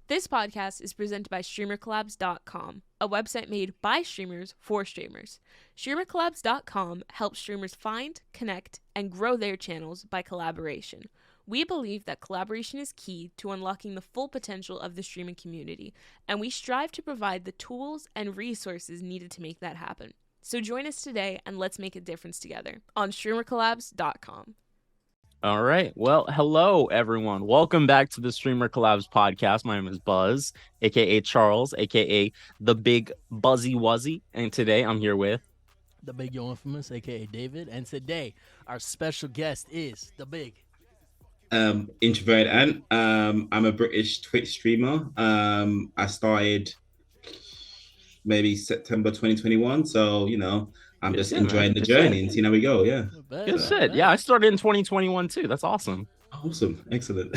This podcast is presented by StreamerCollabs.com, a website made by streamers for streamers. StreamerCollabs.com helps streamers find, connect, and grow their channels by collaboration. We believe that collaboration is key to unlocking the full potential of the streaming community, and we strive to provide the tools and resources needed to make that happen. So join us today and let's make a difference together on StreamerCollabs.com. All right. Well, hello, everyone. Welcome back to the Streamer Collabs podcast. My name is Buzz, a.k.a. Charles, a.k.a. the Big Buzzy Wuzzy. And today I'm here with... the Big Yo Infamous, a.k.a. David. And today, our special guest is the Big... IntrovertedAnt. I'm a British Twitch streamer. I started maybe September 2021. So, I'm just enjoying the journey and seeing how we go. Yeah. Good shit. Yeah, I started in 2021 too. That's awesome. Awesome. Excellent.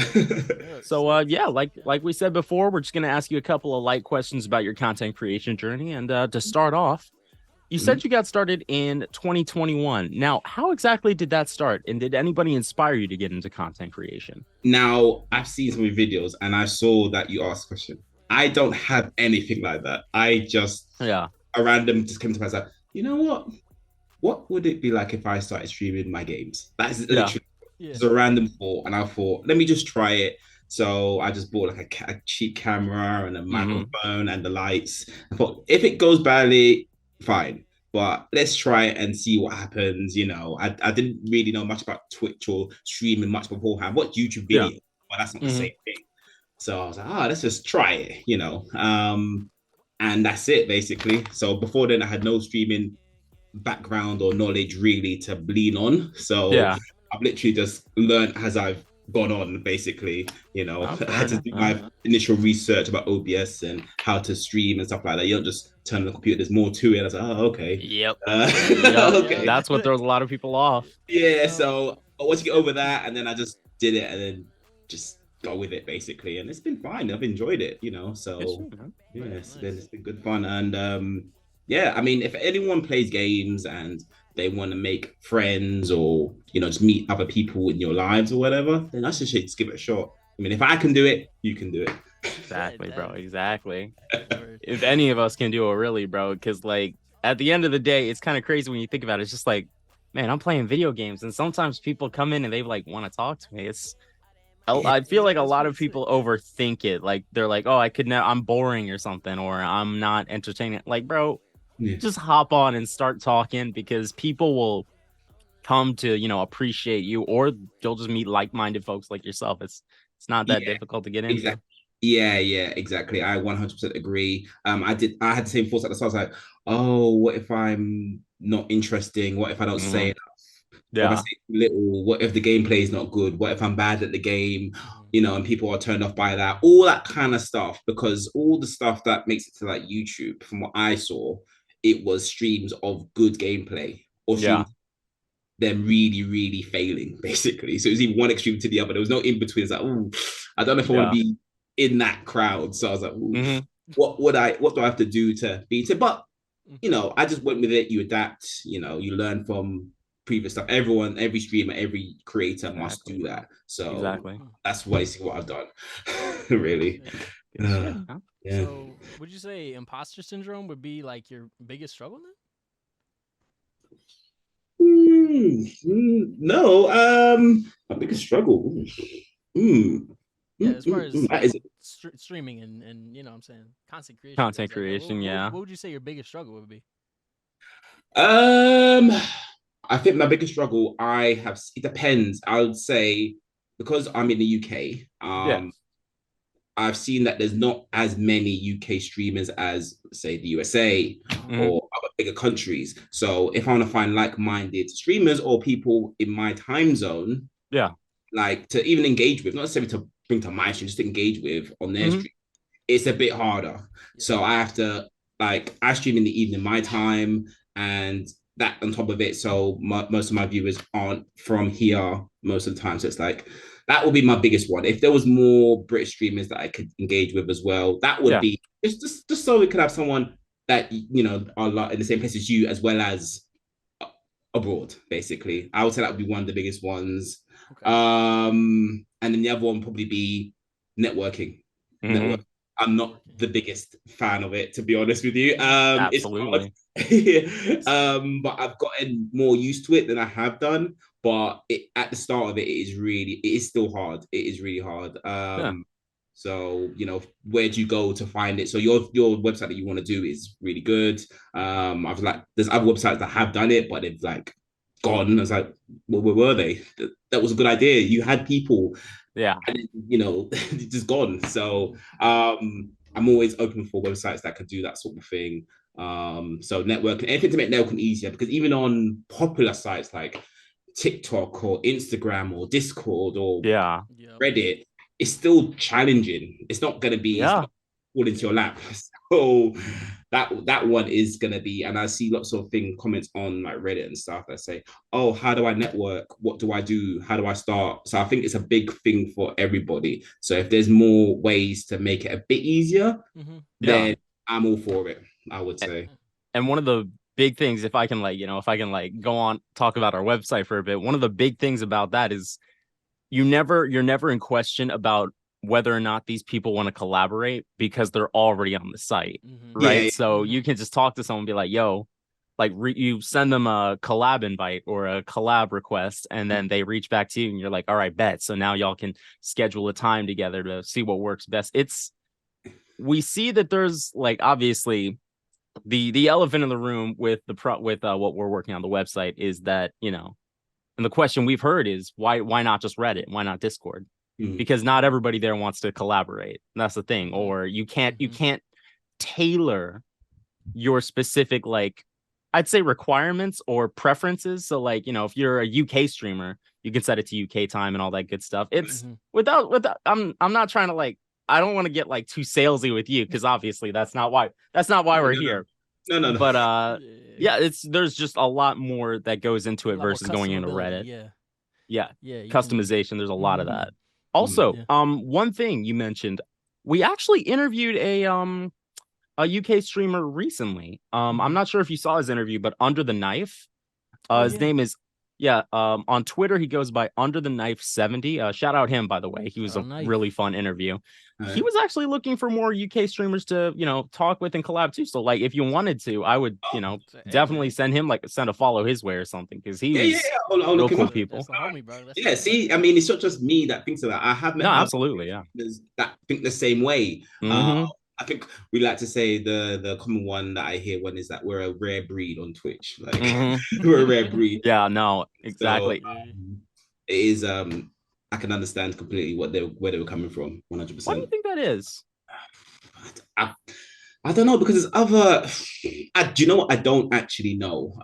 So, like we said before, we're just going to ask you a couple of light questions about your content creation journey. And to start off, you said you got started in 2021. Now, how exactly did that start? And did anybody inspire you to get into content creation? Now, I've seen some of your videos and I saw that you asked a question. I don't have anything like that. I just, a random just came to myself. You know what? What would it be like if I started streaming my games? That's literally just a random thought. And I thought, let me just try it. So I just bought like a cheap camera and a microphone and the lights. I thought, if it goes badly, fine. But let's try it and see what happens. I didn't really know much about Twitch or streaming much beforehand. What YouTube video? But that's not the same thing. So I was like, let's just try it, and that's it basically. So before then I had no streaming background or knowledge really to lean on. So I've literally just learned as I've gone on basically, I had to do my initial research about OBS and how to stream and stuff like that. You don't just turn on the computer, there's more to it. I was like, okay. Yep. Okay. That's what throws a lot of people off. Yeah, so once you get over that, and then I just did it and then just go with it basically, and it's been fine. I've enjoyed it, so it's been good fun. And I mean, if anyone plays games and they want to make friends or just meet other people in your lives or whatever, then I should just give it a shot. I mean, if I can do it, you can do it. Exactly, bro. Exactly. If any of us can do it, really, bro, because like at the end of the day, it's kind of crazy when you think about it. It's just like, man, I'm playing video games, and sometimes people come in and they like want to talk to me. I feel like a lot of people overthink it. Like they're like, oh, I'm boring or something, or I'm not entertaining. Like, bro, just hop on and start talking, because people will come to, appreciate you, or you'll just meet like-minded folks like yourself. It's not that difficult to get into. Exactly. Yeah, exactly. I 100% agree. I had the same thoughts at the start. I was like, oh, what if I'm not interesting? What if I don't say enough? What if I say little? What if the gameplay is not good? What if I'm bad at the game? And people are turned off by that. All that kind of stuff, because all the stuff that makes it to like YouTube, from what I saw, it was streams of good gameplay or streams them really, really failing, basically. So it was either one extreme to the other. There was no in between. It's like, oh, I don't know if I want to be in that crowd. So I was like, what do I have to do to beat it? But I just went with it. You adapt, you learn from previous stuff. Every streamer, every creator must do that. So that's basically what I've done. Really. So would you say imposter syndrome would be like your biggest struggle then? No, my biggest struggle. As far as streaming and what I'm saying, content creation. Content creation, what would you say your biggest struggle would be? I think my biggest struggle it depends. I would say, because I'm in the UK, I've seen that there's not as many UK streamers as, say, the USA or other bigger countries. So if I want to find like-minded streamers or people in my time zone, like to even engage with, not necessarily to bring to my stream, just to engage with on their stream, it's a bit harder. So I have to, I stream in the evening my time, and that on top of it, so most of my viewers aren't from here most of the time. So it's like, that would be my biggest one. If there was more British streamers that I could engage with as well, that would be just so we could have someone that are in the same place as you, as well as abroad. Basically, I would say that would be one of the biggest ones. And then the other one would probably be networking. Network I'm not the biggest fan of it, to be honest with you. Absolutely. But I've gotten more used to it than I have done. But at the start of it, it is still hard. It is really hard. So, where do you go to find it? So your website that you want to do is really good. There's other websites that have done it, but they've like gone. I was like, well, where were they? That was a good idea. You had people. Yeah. And just gone. So I'm always open for websites that could do that sort of thing. So networking, anything to make networking easier, because even on popular sites like TikTok or Instagram or Discord or Reddit, it's still challenging. It's not going to be fall into your lap. So that one is going to be, and I see lots of comments on like Reddit and stuff that say, oh, how do I network? What do I do? How do I start? So I think it's a big thing for everybody. So if there's more ways to make it a bit easier, then I'm all for it, I would say. And one of the big things, if I can go on, talk about our website for a bit, one of the big things about that is you're never in question about whether or not these people want to collaborate, because they're already on the site, right? Yeah. So you can just talk to someone and be like, yo, like you send them a collab invite or a collab request, and then they reach back to you and you're like, all right, bet. So now y'all can schedule a time together to see what works best. We see that there's like, obviously the elephant in the room with what we're working on the website is that, and the question we've heard is why not just Reddit? Why not Discord? Because not everybody there wants to collaborate. That's the thing. Or you can't tailor your specific, like, I'd say requirements or preferences. So like, if you're a UK streamer, you can set it to UK time and all that good stuff. It's without I'm not trying to like, I don't want to get like too salesy with you, because obviously that's not why we're here. No. But there's just a lot more that goes into it versus going into Reddit. Yeah. Customization. There's a lot of that. Also, one thing you mentioned, we actually interviewed a UK streamer recently. I'm not sure if you saw his interview, but Under the Knife. His name is on Twitter he goes by Under the Knife 70. Shout out him, by the way. He was really fun interview. He was actually looking for more UK streamers to talk with and collab too. So like, if you wanted to, I would definitely send a follow his way or something, because he's real cool people. See, I mean, it's not just me that thinks of that. I have met absolutely that think the same way. I think we like to say the common one that I hear one is that we're a rare breed on Twitch. Like we're a rare breed. Yeah, no, exactly. So, it is I can understand completely where they were coming from, 100%. Why do you think that is? I don't know, because there's other. Do you know what? I don't actually know.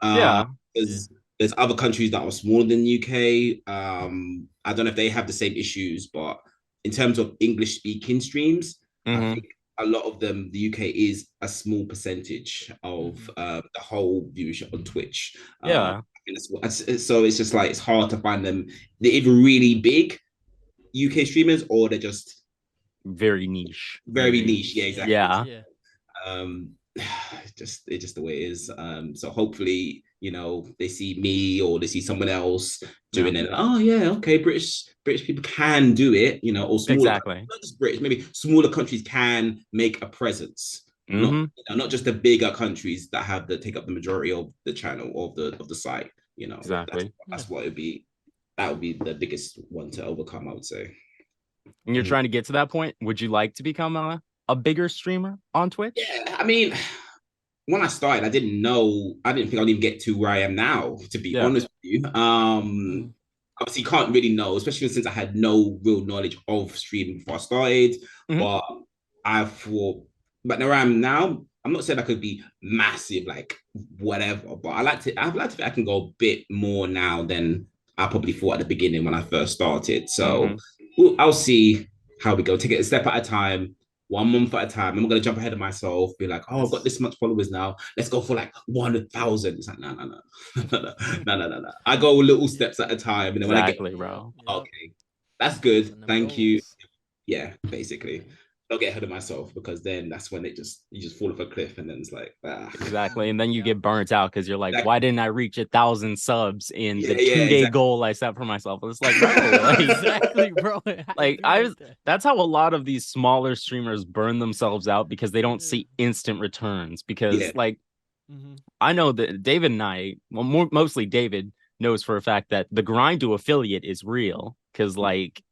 There's other countries that are smaller than UK. I don't know if they have the same issues, but in terms of English speaking streams, I think a lot of them, the UK is a small percentage of the whole viewership on Twitch. So it's just like, it's hard to find them. They're either really big UK streamers or they're just very niche. Very niche. Yeah, exactly. Yeah. It's just the way it is. So hopefully, they see me or they see someone else doing it. Oh yeah, okay, British people can do it, or smaller, not just British, maybe smaller countries can make a presence. Not just the bigger countries that take up the majority of the channel of the site. Exactly. That's what it'd be. That would be the biggest one to overcome, I would say. And you're trying to get to that point. Would you like to become a bigger streamer on Twitch? Yeah, I mean, when I started, I didn't think I'd even get to where I am now, to be honest with you. Obviously, you can't really know, especially since I had no real knowledge of streaming before I started. But I thought, but where I am now, I'm not saying I could be massive, like whatever, but I'd like to think I can go a bit more now than I probably thought at the beginning when I first started. So I'll see how we go. Take it a step at a time. 1 month at a time. I'm not going to jump ahead of myself, be like, oh, I've got this much followers now. Let's go for like 100,000. It's like, no. I go little steps at a time. And then when I get, bro. Okay, that's good. Thank you. Yeah, basically. don't get ahead of myself, because then that's when you just fall off a cliff, and then it's like Exactly. And then you get burnt out because you're like, why didn't I reach 1,000 subs in the 2-day goal I set for myself? It's like, bro, like, exactly, bro. Like that's how a lot of these smaller streamers burn themselves out, because they don't see instant returns. Because like I know that David and I, well, mostly David knows for a fact that the grind to affiliate is real. Because like,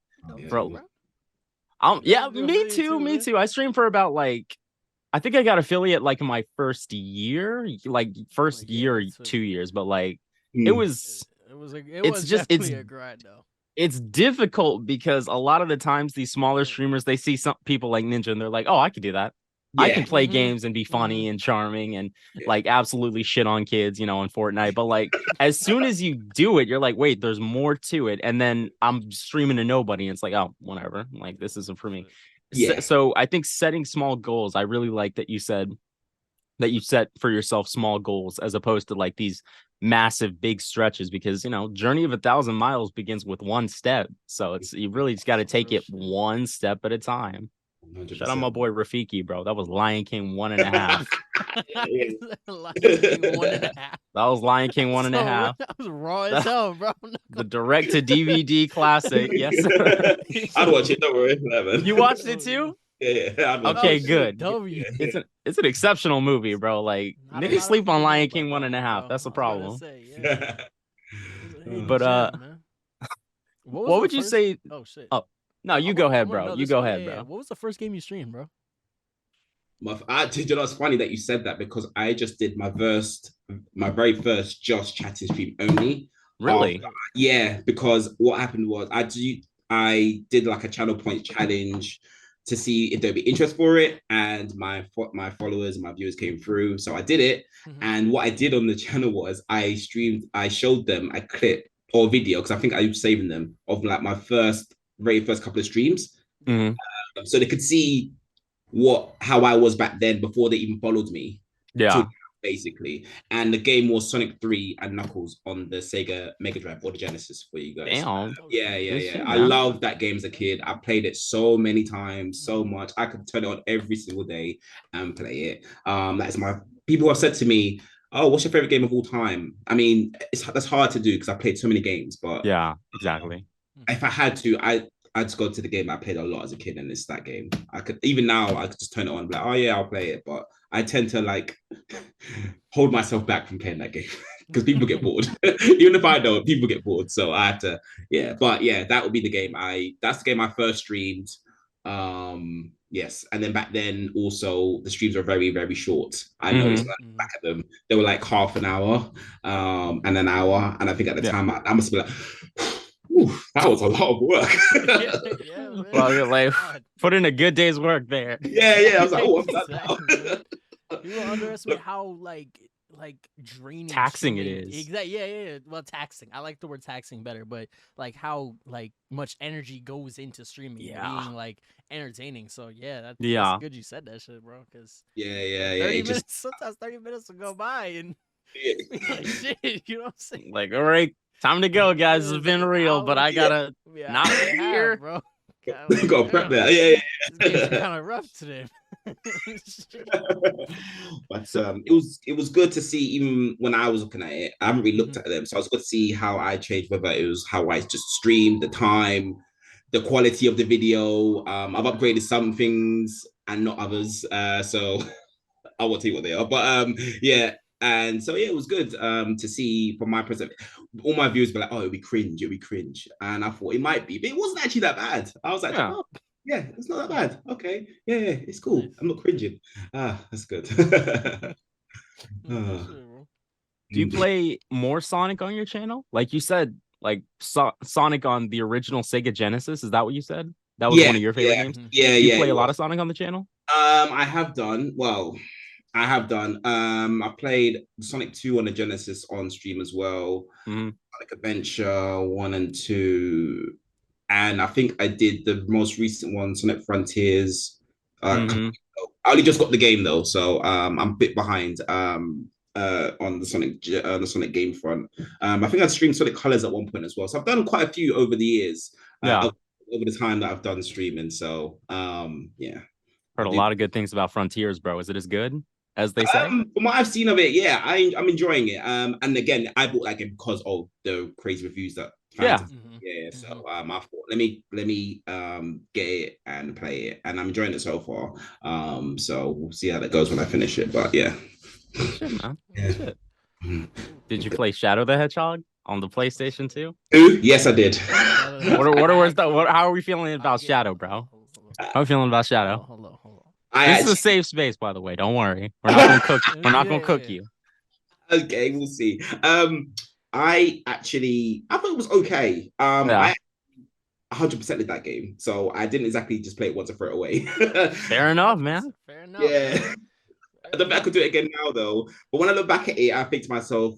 bro, me too. I streamed for about like, I think I got affiliate like in my first year, like first year, 2 years, but like it was definitely a grind though. It's difficult because a lot of the times these smaller streamers, they see some people like Ninja and they're like, oh, I could do that. I can play games and be funny and charming and like absolutely shit on kids, you know, on Fortnite. But like as soon as you do it, you're like, wait, there's more to it. And then I'm streaming to nobody. And it's like, oh, whatever. Like this isn't for me. So I think setting small goals, I really like that you said that you set for yourself small goals as opposed to like these massive big stretches, because you know, journey of 1,000 miles begins with one step. So you really just got to take it one step at a time. 100%. Shout out my boy Rafiki, bro. That was Lion King 1.5. Lion King 1.5. That was Lion King 1.5. That was raw as hell, bro. The direct to DVD classic. Yes. I'd watch it. Don't worry. Man. You watched it too? Yeah. Okay, good. It's an exceptional movie, bro. Like niggas sleep on Lion King 1.5. That's a problem. But what would you say? Oh shit. Oh no, you go ahead, bro. You go ahead, bro. What was the first game you streamed, bro? You know, it's funny that you said that, because I just did my very first just chatting stream only. Really? Yeah, because what happened was I did like a channel point challenge to see if there'd be interest for it, and my followers and my viewers came through, so I did it. And what I did on the channel was I showed them a clip or video, because I think I was saving them, of like my very first couple of streams, so they could see how I was back then before they even followed me. Basically. And the game was Sonic 3 and Knuckles on the Sega Mega Drive or the Genesis for you guys. Damn. Yeah. I loved that game as a kid. I played it so many times, so much. I could turn it on every single day and play it. People have said to me, oh, what's your favorite game of all time? I mean, that's hard to do because I played so many games, but yeah, exactly. If I had to, I'd just go to the game I played a lot as a kid, and it's that game. I could just turn it on and be like, oh yeah, I'll play it. But I tend to like hold myself back from playing that game because people get bored. Even if I don't, people get bored. So I have to, But yeah, that would be the game. That's the game I first streamed. Yes, and then back then also the streams were very, very short. I noticed back at them, they were like half an hour, and an hour. And I think at the time I must be like, that was a lot of work. Well, you're like, put in a good day's work there. Yeah. I was like, oh, what's that? You underestimate how like draining, taxing it is. Exactly. Yeah. Well, taxing. I like the word taxing better, but like how like much energy goes into streaming, being like entertaining. So that's good you said that shit, bro. Because 30 minutes, sometimes 30 minutes will go by and like shit. You know what I'm saying? Like, all right, time to go, guys. It's been real, but I gotta not here, bro. Go prep that. Yeah. It's kind of rough today. But it was good to see. Even when I was looking at it, I haven't really looked at them, so I was good to see how I changed, whether it was how I just streamed, the time, the quality of the video. I've upgraded some things and not others, so I won't tell you what they are, but and so it was good to see from my perspective. All my viewers were like, oh, it'll be cringe, and I thought it might be, but it wasn't actually that bad. I was like, it's not that bad. Okay, yeah, it's cool. I'm not cringing. That's good. Do you play more Sonic on your channel? Like you said, like Sonic on the original Sega Genesis. Is that what you said? That was one of your favorite games? Yeah, you play a lot of Sonic on the channel? I have done. I played Sonic 2 on the Genesis on stream as well. Sonic Adventure 1 and 2. And I think I did the most recent one, Sonic Frontiers. I only just got the game though, so I'm a bit behind on the Sonic game front. I think I streamed Sonic Colors at one point as well. So I've done quite a few over the years. Over the time that I've done streaming. So yeah. Heard a lot of good things about Frontiers, bro. Is it as good as they say? From what I've seen of it, yeah, I'm enjoying it. And again, I bought that game because of the crazy reviews that fans have. Yeah. So I thought let me get it and play it, and I'm enjoying it so far. So we'll see how that goes when I finish it. But yeah. Shit, man. Yeah. Shit. Did you play Shadow the Hedgehog on the PlayStation 2? Yes, I did. How are we feeling about Shadow, bro? How are we feeling about Shadow? Hold on. This is a safe space, by the way. Don't worry. We're not gonna cook. We're not gonna cook you. Okay, we'll see. I thought it was okay. I 100% did that game, so I didn't exactly just play it once and throw it away. Fair enough, man. Fair enough. Yeah. I don't think I could do it again now, though. But when I look back at it, I think to myself,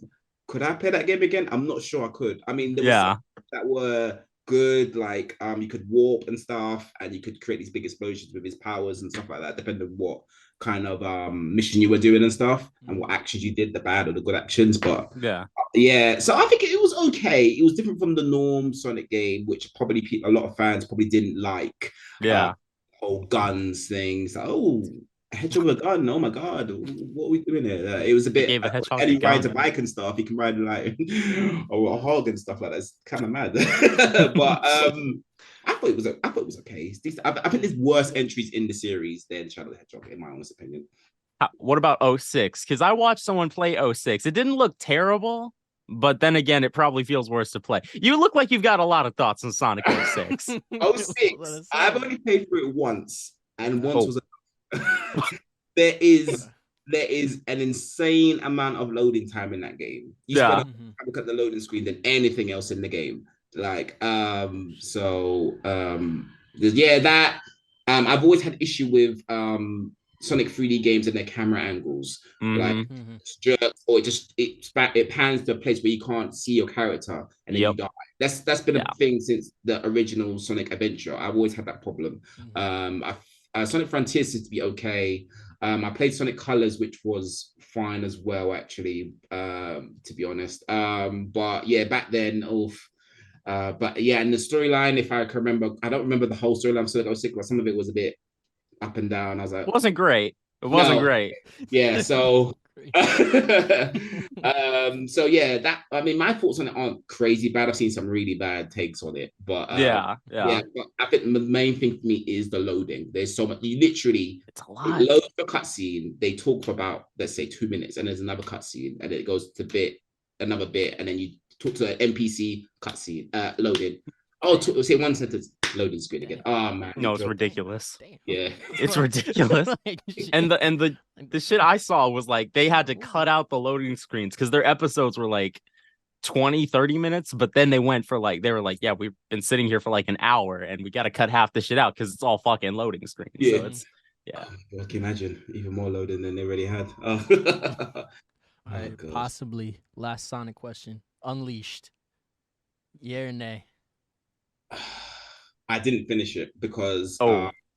could I play that game again? I'm not sure I could. I mean, there were some that were good, like you could warp and stuff, and you could create these big explosions with his powers and stuff like that, depending on what kind of mission you were doing and stuff, and what actions you did, the bad or the good actions. But yeah, so I think it was okay. It was different from the norm Sonic game, which probably a lot of fans probably didn't like. Guns things. Hedgehog with a gun. Oh my god, what are we doing here? It was a bit. And he rides a bike and stuff. He can ride like a hog and stuff like that. It's kind of mad. But I thought it was okay. I think there's worse entries in the series than Shadow the Hedgehog, in my honest opinion. What about 06? Because I watched someone play 06. It didn't look terrible, but then again, it probably feels worse to play. You look like you've got a lot of thoughts on Sonic 06. 06. I've only played through it once, and once was. There is an insane amount of loading time in that game. You spend look at the loading screen than anything else in the game. Like I've always had issue with Sonic 3D games and their camera angles. Like jerks, or it pans to a place where you can't see your character and then you die. That's been a thing since the original Sonic Adventure. I've always had that problem. Sonic Frontiers seems to be okay. I played Sonic Colors, which was fine as well, actually, to be honest. But yeah, back then, but yeah, and the storyline, if I can remember, I don't remember the whole storyline of Sonic 06, but some of it was a bit up and down. I was like, it wasn't great. It wasn't great. Yeah, so so yeah, my thoughts on it aren't crazy bad. I've seen some really bad takes on it, but but I think the main thing for me is the loading. There's so much. It's a lot. It loads the cutscene. They talk for about, let's say, 2 minutes, and there's another cutscene, and it goes to another bit, and then you talk to an NPC cutscene, loading. Say one sentence, loading screen again. Oh man, no, it's ridiculous. Yeah, it's ridiculous. And the shit I saw was like they had to cut out the loading screens because their episodes were like 20-30 minutes, but then they went for like, they were like, yeah, we've been sitting here for like an hour and we got to cut half the shit out because it's all fucking loading screens. Yeah, so it's I can imagine even more loading than they already had. All right, possibly last Sonic question. Unleashed, yeah or nay? I didn't finish it because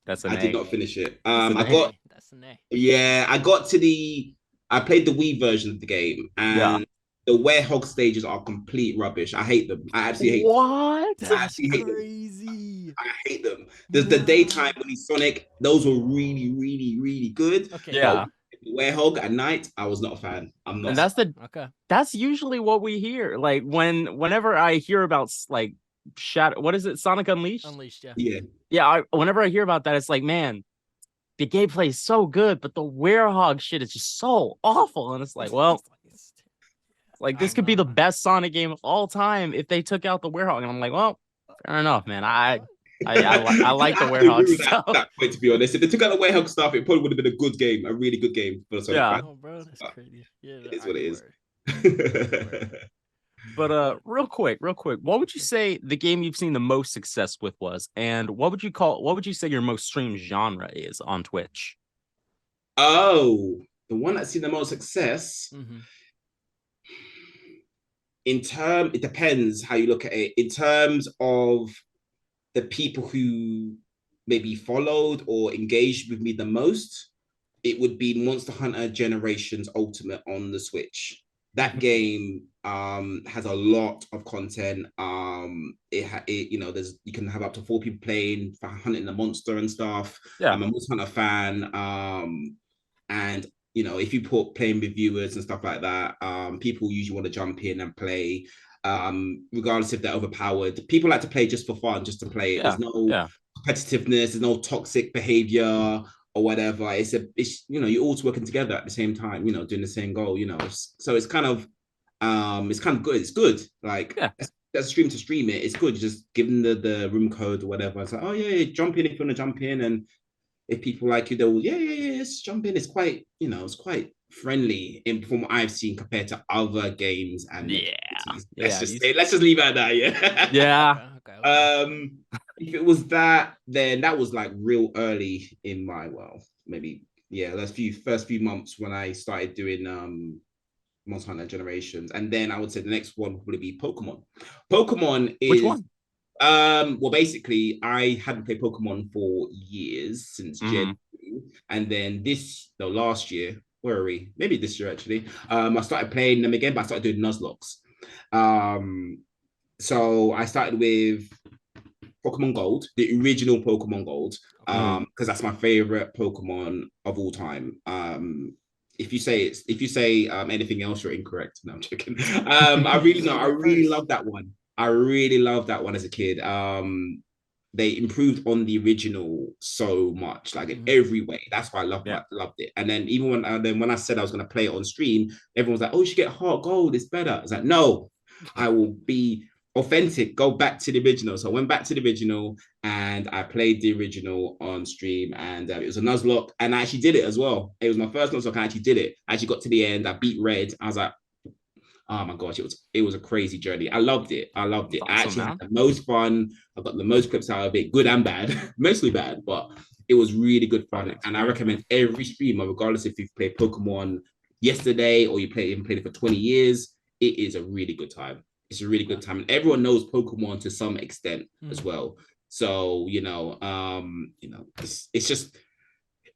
that's an I did not finish it. That's an A. Yeah, I played the Wii version of the game, and the werehog stages are complete rubbish. I hate them. I absolutely hate them. What? That's crazy. I hate them. There's the daytime when he's Sonic. Those were really, really, really good. Okay. Yeah. Werehog at night, I was not a fan. I'm not. And that's usually what we hear. Like whenever I hear about like Shadow, what is it? Sonic Unleashed? Unleashed, Whenever I hear about that, it's like, man, the gameplay is so good, but the werehog shit is just so awful. And it's like, well, like this could be the best Sonic game of all time if they took out the werehog. And I'm like, well, fair enough, man. I like the werehog stuff. At that point, to be honest, if they took out the werehog stuff, it probably would have been a good game, a really good game for Sonic. Yeah, bro, that's crazy. Yeah, it is what it is. But real quick, what would you say the game you've seen the most success with was, and what would you say your most streamed genre is on Twitch? Oh, the one that's seen the most success. It depends how you look at it. In terms of the people who maybe followed or engaged with me the most, it would be Monster Hunter Generations Ultimate on the Switch. that game has a lot of content. There's you can have up to 4 people playing for hunting the monster and stuff. Yeah. I'm a Monster Hunter fan. And if you put playing with viewers and stuff like that, people usually want to jump in and play. Regardless if they're overpowered, people like to play just for fun, just to play it. There's no competitiveness, there's no toxic behavior or whatever. It's you're all working together at the same time, doing the same goal, so it's kind of good. It's good. Like that's a stream to stream it. It's good. You're just giving the room code or whatever. It's like, oh yeah, jump in if you want to jump in, and if people like you, they'll let's jump in. It's quite it's quite friendly from what I've seen compared to other games. And let's just leave it at that. Yeah. If it was that, then that was like real early in my first few months when I started doing Monster Hunter Generations, and then I would say the next one would probably be Pokemon. Pokemon is which one? Well, basically, I hadn't played Pokemon for years since Gen 2, and then last year, where are we? Maybe this year actually. I started playing them again, but I started doing Nuzlocke. So I started with Pokemon Gold, the original Pokemon Gold, because that's my favorite Pokemon of all time. If you say anything else, you're incorrect. No, I'm joking. I really love that one. I really loved that one as a kid. They improved on the original so much, like in every way. That's why I loved it. And then even when I said I was going to play it on stream, everyone was like, "Oh, you should get Heart Gold. It's better." I was like, "No, I will be authentic. Go back to the original." So I went back to the original and I played the original on stream, and it was a Nuzlocke, and I actually did it as well. It was my first Nuzlocke. I actually did it. I actually got to the end. I beat Red. I was like, oh my gosh, it was a crazy journey. I loved it. Awesome, I actually had the most fun. I got the most clips out of it, good and bad, mostly bad, but it was really good fun. And I recommend every streamer, regardless if you've played Pokemon yesterday or you even played it for 20 years, it is a really good time. It's a really good time. And everyone knows Pokemon to some extent as well. So,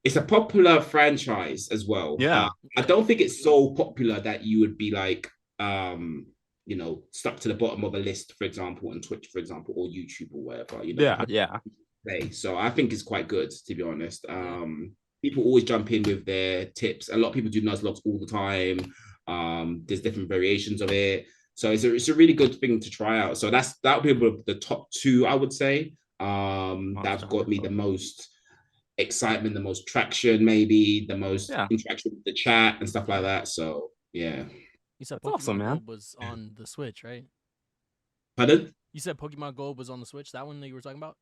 it's a popular franchise as well. Yeah. I don't think it's so popular that you would be like, stuck to the bottom of a list, for example, on Twitch, for example, or YouTube or whatever. So I think it's quite good, to be honest. People always jump in with their tips. A lot of people do Nuzlocke all the time. There's different variations of it, so it's a really good thing to try out. So that would be the top 2, I would say. That's got me the most excitement, the most traction, maybe the most interaction with the chat and stuff like that. So yeah. You said Pokemon Gold was on the Switch, right? Pardon? You said Pokemon Gold was on the Switch. That one that you were talking about?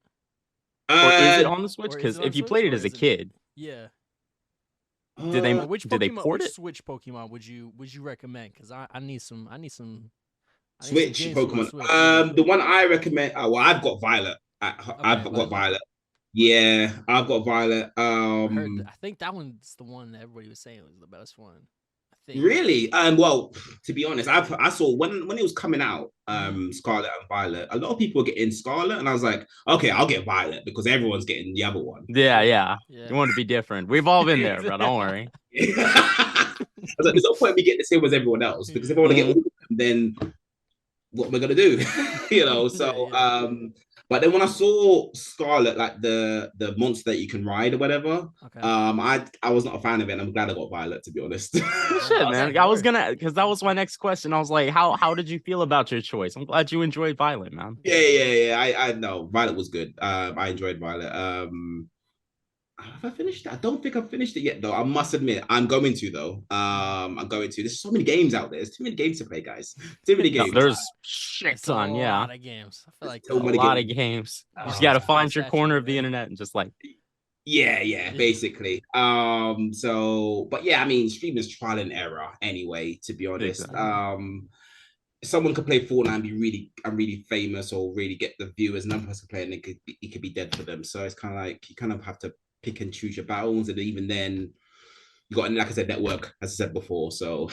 Or is it on the Switch? Because if you played it as a kid, did they port it? Switch Pokemon would you recommend? Because I need some Switch Pokemon. The one I recommend. I've got Violet. I've got Violet. Yeah, I've got Violet. I think that one's the one that everybody was saying was the best one. Really? Well, to be honest, I saw when it was coming out, Scarlet and Violet, a lot of people were getting Scarlet, and I was like, okay, I'll get Violet because everyone's getting the other one. Yeah. You want to be different. We've all been there, bro. Don't worry. I was like, there's no point in me getting the same as everyone else, because if I want to get all of them, then what am I gonna do? But then when I saw Scarlet, like the monster that you can ride or whatever, I was not a fan of it, and I'm glad I got Violet, to be honest. Shit, man. I was gonna, because that was my next question. I was like, how did you feel about your choice? I'm glad you enjoyed Violet, man. Yeah. I know Violet was good. I enjoyed Violet. Have I finished it? I don't think I've finished it yet, though. I must admit, I'm going to, though. I'm going to. There's so many games out there. There's too many games to play, guys. Too many games. No, there's shit ton, a lot of games. I feel like a lot of games. You just got to find your corner of the internet and just like... Yeah, basically. But yeah, I mean, streaming is trial and error anyway, to be honest. Exactly. Someone could play Fortnite and be really famous or really get the viewers, another person playing, it could be dead for them. So it's kind of like, you kind of have to pick and choose your battles, and even then you got, like I said, network, as I said before. So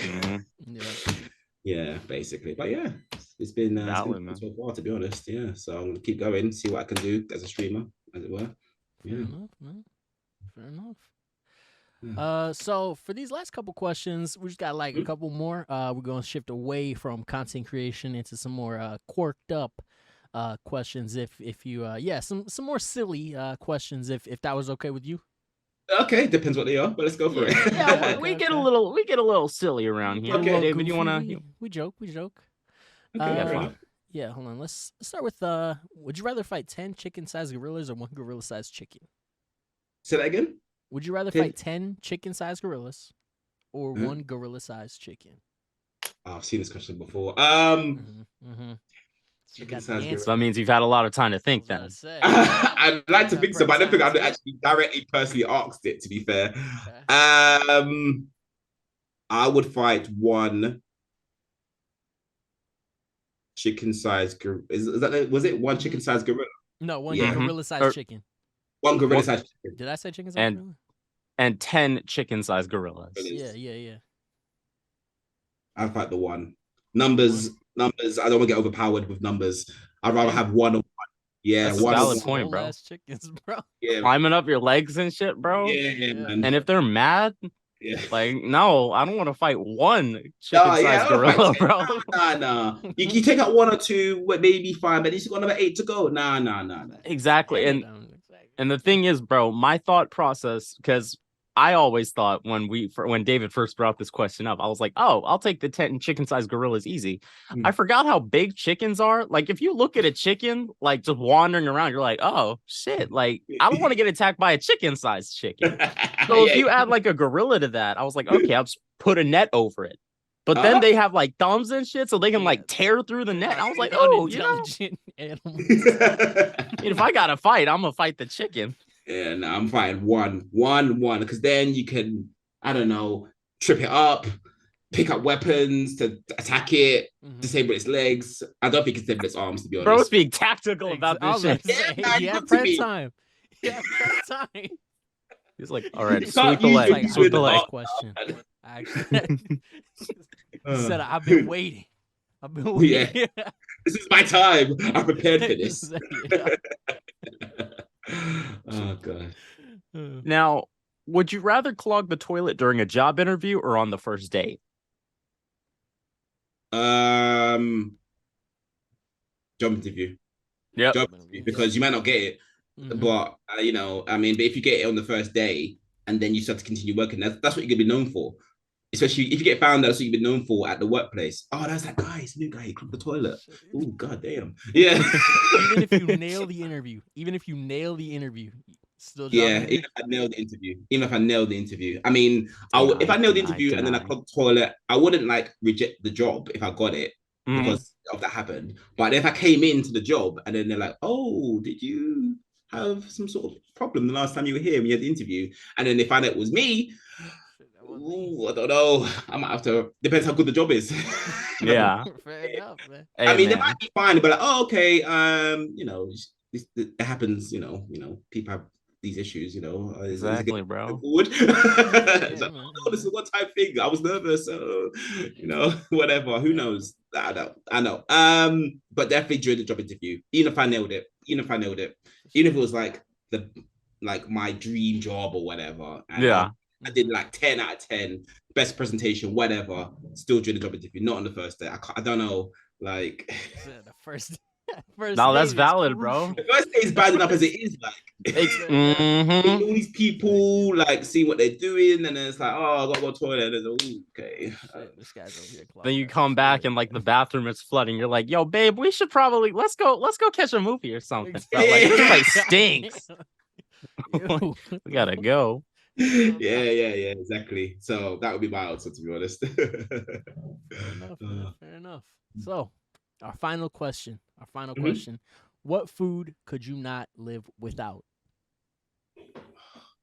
yeah, basically. But yeah, it's been so far, to be honest. Yeah, so I'm gonna keep going, see what I can do as a streamer, as it were. Yeah. Fair enough. So for these last couple questions, we just got like a couple more. We're gonna shift away from content creation into some more quirked up questions. If you some more silly questions if that was okay with you. Okay, depends what they are, but let's go for it. Yeah, we get a little silly around here. Okay, David, you wanna? We joke. Okay, yeah, hold on. Let's start with would you rather fight 10 chicken-sized gorillas or one gorilla-sized chicken? Say that again. Would you rather fight 10 chicken-sized gorillas or one gorilla-sized chicken? Oh, I've seen this question before. Chicken-sized gorilla. So that means you've had a lot of time to think then. I'd like to think so, but I don't think I've actually directly personally asked it, to be fair. Okay. I would fight one chicken-sized gorilla. Was it one chicken-sized gorilla? No, one gorilla-sized chicken. One gorilla-sized chicken. Did I say chicken-sized gorilla? And 10 chicken-sized gorillas. Yeah. I'd fight the one. Numbers. I don't want to get overpowered with numbers. I'd rather have one or one. Yeah, that's one. Valid point, bro. Chickens, bro. Yeah, climbing up your legs and shit, bro. Yeah, man. And if they're mad, like, no, I don't want to fight one chicken-sized gorilla, bro. Nah. You take out one or two, maybe fine, but you got another 8 to go. Nah. Exactly, and the thing is, bro, my thought process, because I always thought when David first brought this question up, I was like, oh, I'll take the 10 chicken-sized gorillas easy. I forgot how big chickens are. Like, if you look at a chicken, like, just wandering around, you're like, oh, shit. Like, I don't want to get attacked by a chicken-sized chicken. So if you add, like, a gorilla to that, I was like, okay, I'll just put a net over it. But then they have, like, thumbs and shit, so they can, like, tear through the net. I was like, oh, unintelligent animals. If I got to fight, I'm going to fight the chicken. Yeah, no, I'm fighting one, because then you can, I don't know, trip it up, pick up weapons to attack it, disable its legs. I don't think it's disable its arms, to be honest. Bro's being tactical about this shit. Yeah, prep time. He's like, all right, sweep the leg. Sweep the leg. Question. Actually, said I've been waiting. Yeah. This is my time. I'm prepared for this. Oh god. Now, would you rather clog the toilet during a job interview or on the first date? Job interview. Yeah. Job interview, because you might not get it, but but if you get it on the first day and then you start to continue working, that's what you're gonna be known for. Especially if you get found out, that's what you've been known for at the workplace. Oh, that's that guy. It's a new guy. He clogged the toilet. Oh, god damn. Yeah. Even if you nail the interview, still. Yeah. Even if I nailed the interview. I mean, if I nailed the interview and then I clogged the toilet, I wouldn't like reject the job if I got it because of that happened. But if I came into the job and then they're like, "Oh, did you have some sort of problem the last time you were here when you had the interview?" And then they find out it was me. Ooh, I don't know. I might have to. Depends how good the job is. Yeah. Fair enough, man. I mean, they might be fine, but like, oh, okay. It happens. People have these issues. Exactly, bro. This is a one-time thing. I was nervous. Whatever. Who knows? I know. But definitely during the job interview, even if I nailed it, even if it was like my dream job or whatever. I did like 10 out of 10, best presentation, whatever. Still during the job interview, not on the first day. I don't know, like the first. No, that's valid, bro. The first day is bad enough as it is. Like, all these people like seeing what they're doing, and then it's like, oh, I got to go to the toilet. And okay. This guy's over here. Then you come back and like the bathroom is flooding. You're like, yo, babe, we should probably let's go catch a movie or something. Like, this place stinks. We gotta go. Yeah, exactly. So that would be my answer, to be honest. Fair enough. So, our final question. What food could you not live without?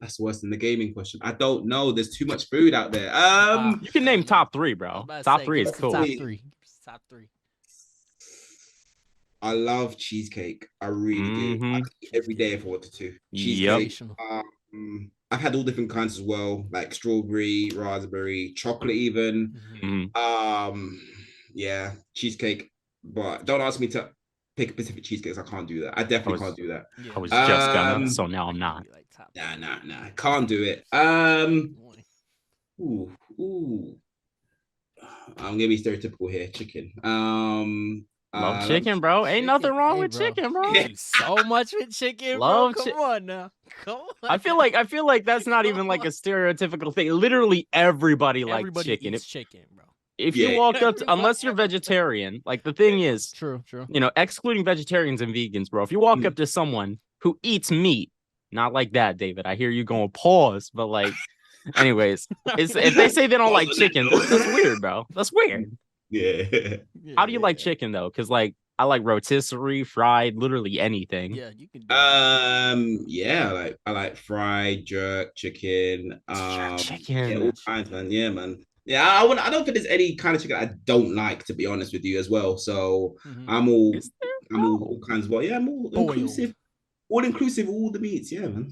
That's worse than the gaming question. I don't know. There's too much food out there. You can name top 3, bro. Top 3 is cool. Top three. I love cheesecake. I really do. I could eat every day if I wanted to. Cheesecake. I've had all different kinds as well, like strawberry, raspberry, chocolate even. Yeah, cheesecake. But don't ask me to pick specific cheesecakes. I can't do that. I definitely can't do that. I was just gonna, so now I'm not. Nah. Can't do it. Ooh. I'm gonna be stereotypical here. Chicken. Love chicken, bro. Ain't nothing wrong with chicken, bro. So much with chicken, bro. Come on now. Come on. I feel like that's not even like a stereotypical thing. Literally everybody likes chicken. Eats chicken, bro. If you walk up to, unless you're vegetarian, like the thing is, true. You know, excluding vegetarians and vegans, bro. If you walk up to someone who eats meat, not like that, David. I hear you going pause, but like, anyways, if they say they don't like chicken, that's weird, bro. That's weird. Yeah. How do you like chicken though? Because like I like rotisserie, fried, literally anything. Yeah, you can. Yeah, I like fried, jerk, chicken. Chicken. Yeah, all kinds, man. Yeah, man. Yeah, I don't think there's any kind of chicken I don't like, to be honest with you, as well. So I'm all kinds. Well, yeah, I'm all inclusive. All inclusive, all the meats. Yeah, man.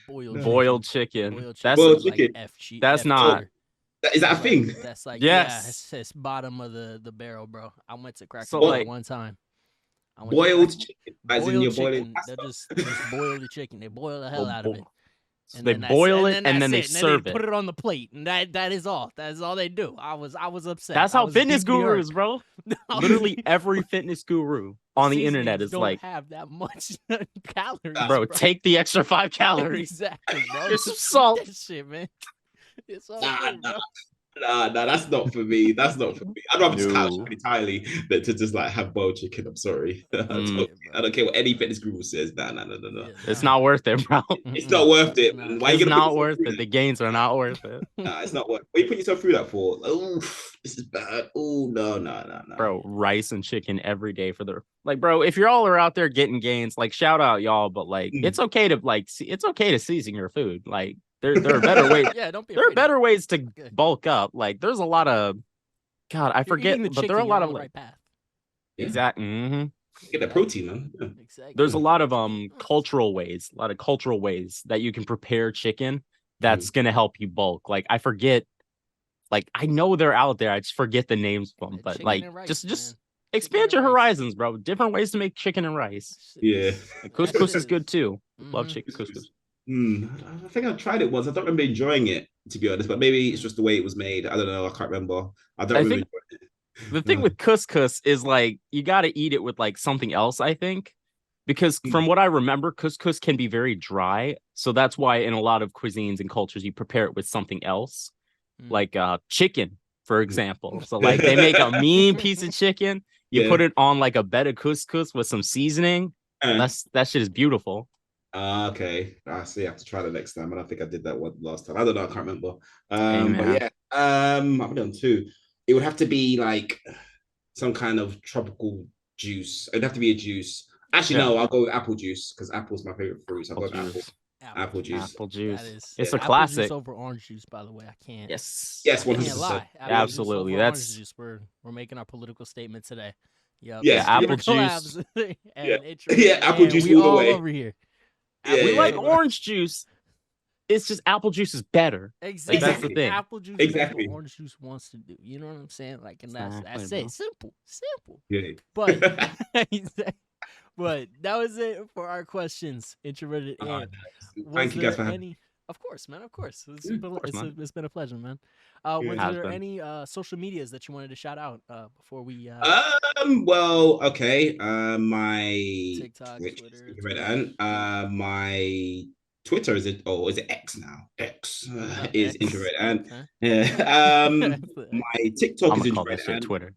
Boiled chicken. Boiled chicken. Like that's not. Is that a thing? That's like it's bottom of the barrel, bro. I went to Cracker one time. Boiled chicken, as in you're boiling. They just boil the chicken. They boil the hell out of it. So they boil it and then they serve it. Put it on the plate, and that is all. That is all they do. I was upset. That's how fitness gurus, bro. Literally every fitness guru on the internet is like, have that much calories, bro. Take the extra 5 calories. Exactly, bro. There's some salt. That shit, man. It's all Nah, that's not for me. That's not for me. I'd rather just cut entirely than to just like have boiled chicken. I'm sorry. I don't care what any fitness guru says. Nah. It's not worth it, bro. It's not worth it. Why are you gonna not worth it? The gains are not worth it. Nah, it's not worth it. What are you putting yourself through that for? Oh, this is bad. Oh, no. Bro, rice and chicken every day for the bro, if y'all are out there getting gains, like shout out y'all, but like it's okay to season your food. Like there are better ways. Don't be there are better ways to bulk up. Like there's a lot of I forget, but there are a lot of right path. Exactly. Get the protein, man. Yeah. Exactly. There's a lot of cultural ways that you can prepare chicken that's gonna help you bulk. Like I forget, like I know they're out there. I just forget the names of them, but like just expand your horizons, bro. Different ways to make chicken and rice. Yeah, couscous is good too. Love chicken couscous. I think I tried it once. I don't remember enjoying it, to be honest, but maybe it's just the way it was made. I don't know. I can't remember. I don't remember enjoying it. The thing with couscous is like you got to eat it with like something else, I think, because from what I remember, couscous can be very dry. So that's why in a lot of cuisines and cultures, you prepare it with something else, like chicken, for example. So like they make a mean piece of chicken. You put it on like a bed of couscous with some seasoning. That shit is beautiful. Okay, I see. I have to try that next time. I don't think I did that one last time. I don't know. I can't remember. But yeah, I've done 2. It would have to be like some kind of tropical juice. It'd have to be a juice. Actually, no, I'll go with apple juice because apple's my favorite fruit. So I'll go with apple juice. Apple juice. It's a classic. Juice over orange juice, by the way. I can't. Yes, 100%. Absolutely. That's we're making our political statement today. Yep. Yeah, apple juice. Apple juice all the way over here. We like orange juice. It's just apple juice is better. Exactly. That's the thing. Apple juice is what orange juice wants to do. You know what I'm saying? Like, and that's it. Simple. Yeah. But but that was it for our questions. Introverted Ant. Thank you guys for having me. Of course, man. Of course. It's been a pleasure, man. Was there any social medias that you wanted to shout out before we? Well, okay. My TikTok, Twitter. My Twitter is it X now? X is IntrovertedAnt. Okay. My TikTok is IntrovertedAnt. Twitter.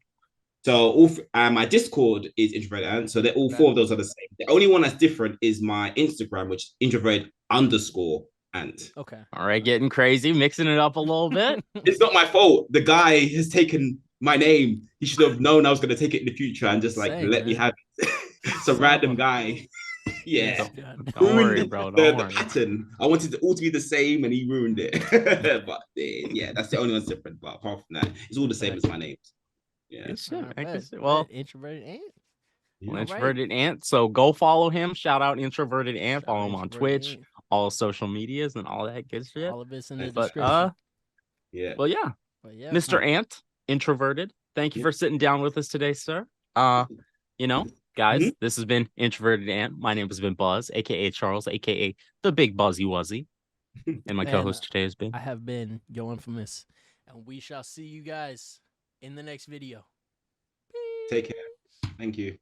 So my Discord is IntrovertedAnt. So they're all 4 of those are the same. The only one that's different is my Instagram, which is introverted_ant. Okay. All right, getting crazy, mixing it up a little bit. It's not my fault. The guy has taken my name. He should have known I was going to take it in the future and just let me have it. It's a random guy. Yeah. Don't worry, bro. The pattern. I wanted it all to be the same and he ruined it. But yeah, that's the only one's different. But apart from that, it's all the same as my names. Yeah. Well, Introverted Ant. Introverted Ant. So go follow him. Shout out Introverted Ant. Follow him on Twitch, all social medias, and all that good shit. All of it's in the description. Yeah. Well, yeah. Mr. Ant, introverted. Thank you for sitting down with us today, sir. Guys, this has been Introverted Ant. My name has been Buzz, aka Charles, aka the Big Buzzy Wuzzy. And my co-host today has been. I have been Yo Infamous, and we shall see you guys in the next video. Take care. Thank you.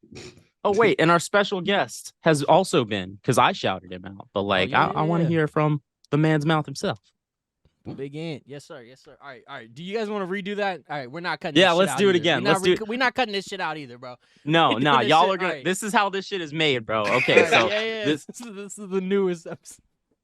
Oh wait, and our special guest has also been, because I shouted him out, but like I want to hear from the man's mouth himself. Big Ant. Yes, sir. Yes, sir. All right. Do you guys want to redo that? All right, we're not cutting Yeah, this shit let's out do it either. again. We're not cutting this shit out either, bro. No, y'all are gonna right. This is how this shit is made, bro. Okay, right, so this is the newest episode.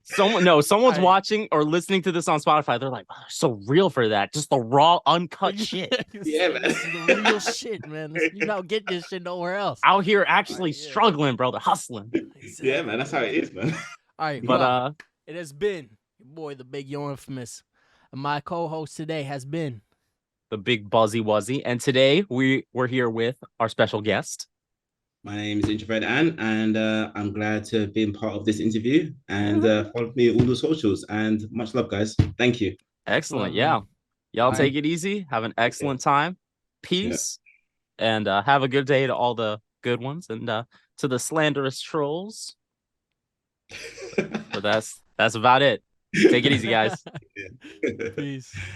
Someone's watching or listening to this on Spotify. They're like, oh, they're so real for that. Just the raw, uncut shit. Yeah, man. This is the real shit, man. You don't get this shit nowhere else. Out here actually struggling, bro. They're hustling. Exactly. Yeah, man. That's how it is, man. All right, but it has been your boy, the Big Yo Infamous. And my co-host today has been the Big Buzzy Wuzzy. And today we're here with our special guest. My name is IntrovertedAnt, and I'm glad to have been part of this interview. And follow me on all the socials. And much love, guys. Thank you. Excellent. Yeah. Y'all take it easy. Have an excellent time. Peace. Yeah. And have a good day to all the good ones. And to the slanderous trolls. But that's about it. Take it easy, guys. Peace.